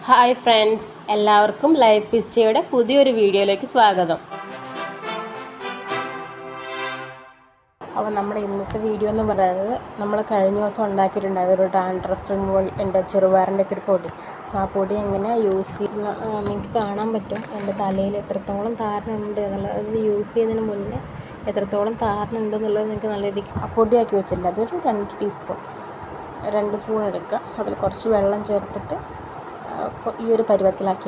Hi friends, എല്ലാവർക്കും life ഹിസ്റ്ററിയുടെ പുതിയൊരു വീഡിയോയിലേക്ക് സ്വാഗതം. അപ്പോൾ നമ്മുടെ ഇന്നത്തെ വീഡിയോ എന്ന് പറയുന്നത് നമ്മൾ കഴിഞ്ഞ ദിവസം ഉണ്ടാക്കിയിട്ടുണ്ടായത് ഒരു ഡാൻഡ്രഫ് റിമൂവൽ എൻ്റെ ചെറുപയറിൻ്റെ ഒക്കെ ഒരു പൊടി. സോ ആ പൊടി എങ്ങനെ യൂസ് ചെയ്യുന്ന നിങ്ങൾക്ക് കാണാൻ പറ്റും. എൻ്റെ തലയിൽ എത്രത്തോളം താരനുണ്ട് എന്നുള്ളത്, അത് യൂസ് ചെയ്യുന്നതിന് മുന്നേ എത്രത്തോളം താരനുണ്ട് എന്നുള്ളത് നിങ്ങൾക്ക് നല്ല രീതിക്ക് ആ പൊടിയാക്കി വെച്ചിട്ടുണ്ട്. അതൊരു 2 സ്പൂൺ എടുക്കുക. അതിൽ കുറച്ച് വെള്ളം ചേർത്തിട്ട് ഈ ഒരു പരുവത്തിലാക്കി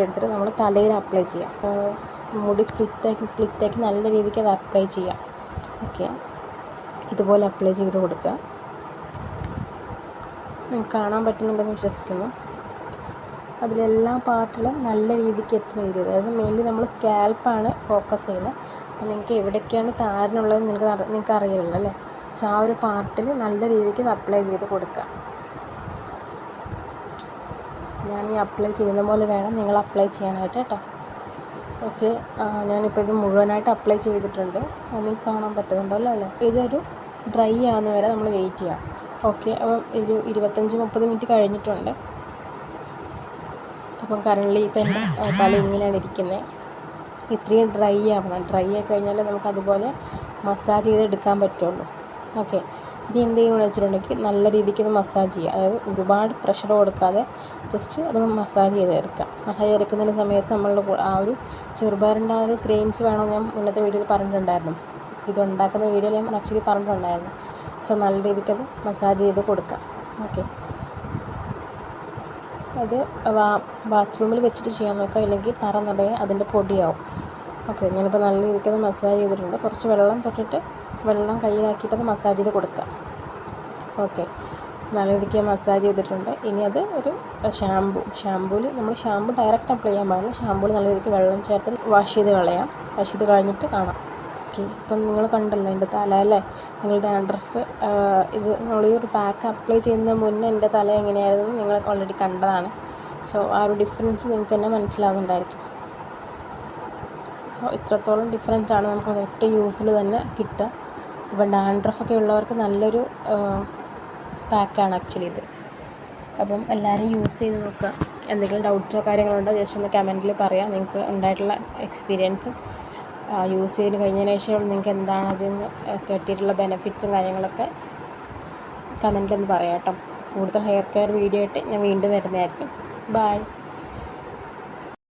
എടുത്തിട്ട് നമ്മൾ തലയിൽ അപ്ലൈ ചെയ്യാം. മുടി സ്പ്ലിറ്റാക്കി നല്ല രീതിക്ക് അത് അപ്ലൈ ചെയ്യാം. ഓക്കെ, ഇതുപോലെ അപ്ലൈ ചെയ്ത് കൊടുക്കുക. കാണാൻ പറ്റുന്നുണ്ടെന്ന് വിശ്വസിക്കുന്നു. അതിലെല്ലാ പാർട്ടിലും നല്ല രീതിക്ക് എത്തുന്ന രീതിയിൽ, അതായത് മെയിൻലി നമ്മൾ സ്കാൽപ്പാണ് ഫോക്കസ് ചെയ്യുന്നത്. അപ്പോൾ നിങ്ങൾക്ക് എവിടെയൊക്കെയാണ് താരനുള്ളത് നിങ്ങൾക്ക് അറിയില്ലല്ലോ അല്ലേ. സോ ആ ഒരു പാർട്ടിൽ നല്ല രീതിക്ക് ഇത് അപ്ലൈ ചെയ്ത് കൊടുക്കുക. ഞാൻ ഈ അപ്ലൈ ചെയ്യുന്ന പോലെ വേണം നിങ്ങൾ അപ്ലൈ ചെയ്യാനായിട്ട് കേട്ടോ. ഓക്കെ, ഞാനിപ്പോൾ ഇത് മുഴുവനായിട്ട് അപ്ലൈ ചെയ്തിട്ടുണ്ട്. നിങ്ങൾക്ക് കാണാൻ പറ്റുന്നുണ്ടല്ലോ അല്ലേ. ഇതൊരു ഡ്രൈ ആവുന്ന വരെ നമ്മൾ വെയിറ്റ് ചെയ്യാം. ഓക്കെ, അപ്പം ഒരു 25-30 മിനിറ്റ് കഴിഞ്ഞിട്ടുണ്ട്. അപ്പം കറൻറ്റ്ലി ഇപ്പം എൻ്റെ തല ഇങ്ങനെയാണ് ഇരിക്കുന്നത്. ഇത്രയും ഡ്രൈ ആവണം. ഡ്രൈ ആയി കഴിഞ്ഞാൽ നമുക്ക് അതുപോലെ മസാജ് ചെയ്തെടുക്കാൻ പറ്റുള്ളൂ. ഓക്കെ, ഇനി എന്ത് ചെയ്യുമെന്ന് വെച്ചിട്ടുണ്ടെങ്കിൽ നല്ല രീതിക്ക് ഇത് മസാജ് ചെയ്യുക. അതായത് ഒരുപാട് പ്രഷർ കൊടുക്കാതെ ജസ്റ്റ് അതൊന്ന് മസാജ് ചെയ്തെടുക്കാം. മസാജ് ചെയ്തെടുക്കുന്നതിന് സമയത്ത് നമ്മളുടെ ആ ഒരു ചെറുപയറിൻ്റെ ആ ഒരു ഗ്രെയിൻസ് വേണമെന്ന് ഞാൻ ഇന്നത്തെ വീഡിയോയിൽ പറഞ്ഞിട്ടുണ്ടായിരുന്നു. ഇതുണ്ടാക്കുന്ന വീഡിയോയിൽ ഞാൻ ആക്ച്വലി പറഞ്ഞിട്ടുണ്ടായിരുന്നു. സോ നല്ല രീതിക്ക് അത് മസാജ് ചെയ്ത് കൊടുക്കാം. ഓക്കെ, അത് ബാത്റൂമിൽ വെച്ചിട്ട് ചെയ്യാൻ നോക്കുക, ഇല്ലെങ്കിൽ തറ നിറയെ അതിൻ്റെ പൊടിയാവും. ഓക്കെ, ഞാനിപ്പോൾ നല്ല രീതിക്ക് അത് മസാജ് ചെയ്തിട്ടുണ്ട്. കുറച്ച് വെള്ളം കയ്യിലാക്കിയിട്ട് അത് മസാജ് ചെയ്ത് കൊടുക്കുക. ഓക്കെ, നല്ല രീതിക്ക് മസാജ് ചെയ്തിട്ടുണ്ട്. ഇനി അത് ഒരു ഷാമ്പൂവിൽ നമ്മൾ ഷാമ്പു ഡയറക്റ്റ് അപ്ലൈ ചെയ്യാൻ പാടില്ല. ഷാമ്പൂവിൽ നല്ല രീതിക്ക് വെള്ളം ചേർത്ത് വാഷ് ചെയ്ത് കഴിഞ്ഞിട്ട് കാണാം. ഓക്കെ, ഇപ്പം നിങ്ങൾ കണ്ടല്ലോ എൻ്റെ തല അല്ലേ. നിങ്ങളുടെ ഡാൻഡ്രഫ് ഇത് നമ്മൾ ഈ ഒരു പാക്ക് അപ്ലൈ ചെയ്യുന്നതിന് മുന്നേ എൻ്റെ തല എങ്ങനെയായിരുന്നു നിങ്ങൾ ഓൾറെഡി കണ്ടതാണ്. സോ ആ ഒരു ഡിഫറൻസ് നിങ്ങൾക്ക് തന്നെ മനസ്സിലാവുന്നുണ്ടായിരിക്കും. സോ ഇത്രത്തോളം ഡിഫറൻസ് ആണ് നമുക്ക് ഒറ്റ യൂസിൽ തന്നെ കിട്ടുക. ഇപ്പം ഡാൻഡ്രഫൊക്കെ ഉള്ളവർക്ക് നല്ലൊരു പാക്കാണ് ആക്ച്വലി ഇത്. അപ്പം എല്ലാവരും യൂസ് ചെയ്ത് നോക്കുക. എന്തെങ്കിലും ഡൗട്ട്സോ കാര്യങ്ങളുണ്ടോ ജസ്റ്റ് ഒന്ന് കമൻറ്റിൽ പറയാം. നിങ്ങൾക്ക് ഉണ്ടായിട്ടുള്ള എക്സ്പീരിയൻസും യൂസ് ചെയ്ത് കഴിഞ്ഞതിന് ശേഷം നിങ്ങൾക്ക് എന്താണ് അതിന് കിട്ടിയിട്ടുള്ള ബെനിഫിറ്റ്സും കാര്യങ്ങളൊക്കെ കമൻറ്റിലൊന്ന് പറയാം കേട്ടോ. കൂടുതൽ ഹെയർ കെയർ വീഡിയോ ആയിട്ട് ഞാൻ വീണ്ടും വരുന്നതായിരിക്കും. ബൈ.